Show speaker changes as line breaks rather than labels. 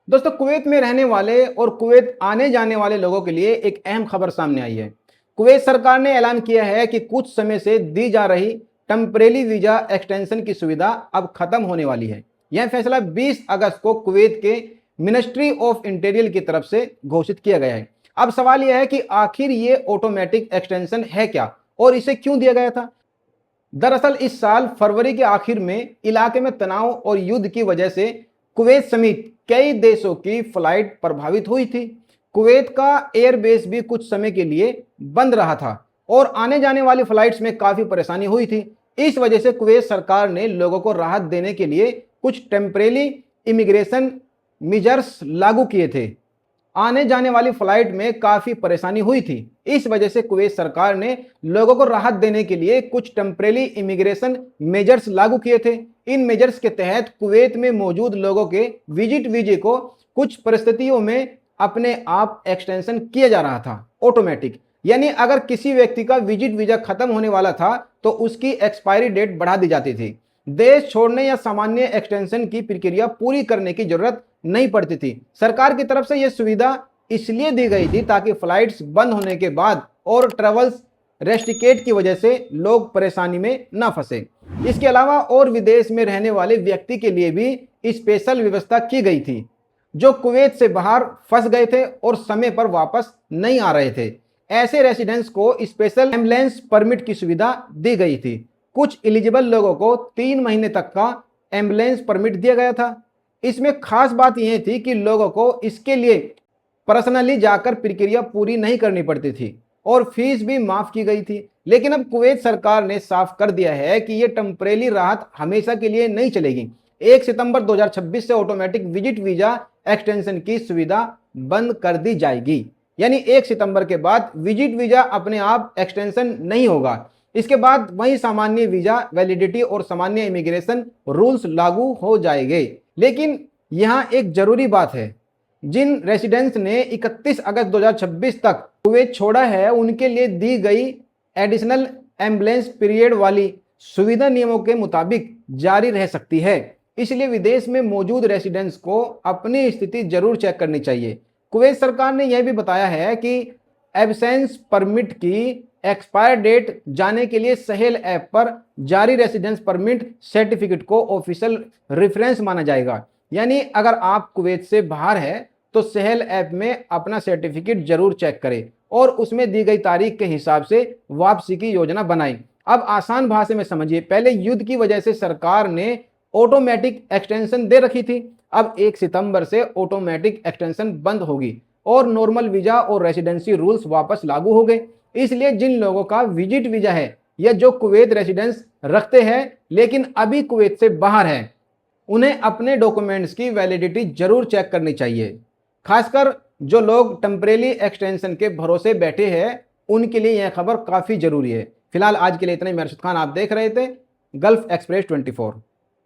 दोस्तों, कुवैत में रहने वाले और कुवैत आने जाने वाले लोगों के लिए एक अहम खबर सामने आई है। कुवैत सरकार ने ऐलान किया है कि कुछ समय से दी जा रही टेम्परेरी वीजा एक्सटेंशन की सुविधा अब खत्म होने वाली है। यह फैसला 20 अगस्त को कुवैत के मिनिस्ट्री ऑफ इंटीरियर की तरफ से घोषित किया गया है। अब सवाल यह है कि आखिर ये ऑटोमेटिक एक्सटेंशन है क्या और इसे क्यों दिया गया था। दरअसल इस साल फरवरी के आखिर में इलाके में तनाव और युद्ध की वजह से कुवैत समेत कई देशों की फ्लाइट प्रभावित हुई थी। कुवैत का एयरबेस भी कुछ समय के लिए बंद रहा था और आने जाने वाली फ्लाइट्स में काफी परेशानी हुई थी। इस वजह से कुवैत सरकार ने लोगों को राहत देने के लिए कुछ टेम्परेरी इमिग्रेशन मेजर्स लागू किए थे। आने जाने वाली फ्लाइट में काफी परेशानी हुई थी। इस वजह से कुवैत सरकार ने लोगों को राहत देने के लिए कुछ टेम्परेरी इमिग्रेशन मेजर्स लागू किए थे। इन मेजर्स के तहत कुवैत में मौजूद लोगों के विजिट वीजे को कुछ परिस्थितियों में अपने आप एक्सटेंशन किया जा रहा था, ऑटोमेटिक। यानी अगर किसी व्यक्ति का विजिट वीजा खत्म होने वाला था तो उसकी एक्सपायरी डेट बढ़ा दी जाती थी। देश छोड़ने या सामान्य एक्सटेंशन की प्रक्रिया पूरी करने की जरूरत नहीं पड़ती थी। सरकार की तरफ से यह सुविधा इसलिए दी गई थी ताकि फ्लाइट्स बंद होने के बाद और ट्रेवल्स रेस्ट्रिकेट की वजह से लोग परेशानी में न फंसे। इसके अलावा और विदेश में रहने वाले व्यक्ति के लिए भी स्पेशल व्यवस्था की गई थी जो कुवैत से बाहर फंस गए थे और समय पर वापस नहीं आ रहे थे। ऐसे रेसिडेंट्स को स्पेशल एम्बुलेंस परमिट की सुविधा दी गई थी। कुछ एलिजिबल लोगों को 3 महीने तक का एम्बुलेंस परमिट दिया गया था। इसमें खास बात यह थी कि लोगों को इसके लिए पर्सनली जाकर प्रक्रिया पूरी नहीं करनी पड़ती थी और फीस भी माफ की गई थी। लेकिन अब कुवैत सरकार ने साफ कर दिया है कि यह टेम्परेरी राहत हमेशा के लिए नहीं चलेगी। 1 सितंबर 2026 से ऑटोमेटिक विजिट वीजा एक्सटेंशन की सुविधा बंद कर दी जाएगी। यानी 1 सितंबर के बाद विजिट वीजा अपने आप एक्सटेंशन नहीं होगा। इसके बाद वही सामान्य वीजा वैलिडिटी और सामान्य इमिग्रेशन रूल्स लागू हो जाएंगे। लेकिन यहां एक जरूरी बात है, जिन रेसिडेंट्स ने 31 अगस्त 2026 तक कुवैत छोड़ा है उनके लिए दी गई एडिशनल एम्बुलेंस पीरियड वाली सुविधा नियमों के मुताबिक जारी रह सकती है। इसलिए विदेश में मौजूद रेसिडेंट्स को अपनी स्थिति जरूर चेक करनी चाहिए। कुवैत सरकार ने यह भी बताया है कि एब्सेंस परमिट की एक्सपायर डेट जाने के लिए सहेल ऐप पर जारी रेसिडेंस परमिट सर्टिफिकेट को ऑफिशियल रेफरेंस माना जाएगा। यानी अगर आप कुवैत से बाहर है तो सहेल ऐप में अपना सर्टिफिकेट जरूर चेक करें और उसमें दी गई तारीख के हिसाब से वापसी की योजना बनाएं। अब आसान भाषा में समझिए, पहले युद्ध की वजह से सरकार ने ऑटोमेटिक एक्सटेंशन दे रखी थी। अब 1 सितंबर से ऑटोमेटिक एक्सटेंशन बंद होगी और नॉर्मल वीजा और रेसिडेंसी रूल्स वापस लागू हो गए। इसलिए जिन लोगों का विजिट वीजा है या जो कुवैत रेसिडेंस रखते हैं लेकिन अभी कुवैत से बाहर हैं, उन्हें अपने डॉक्यूमेंट्स की वैलिडिटी जरूर चेक करनी चाहिए। खासकर जो लोग टेम्परेरी एक्सटेंशन के भरोसे बैठे हैं उनके लिए यह खबर काफी जरूरी है। फिलहाल आज के लिए इतना ही। मैं अरशद खान, आप देख रहे थे गल्फ एक्सप्रेस 24।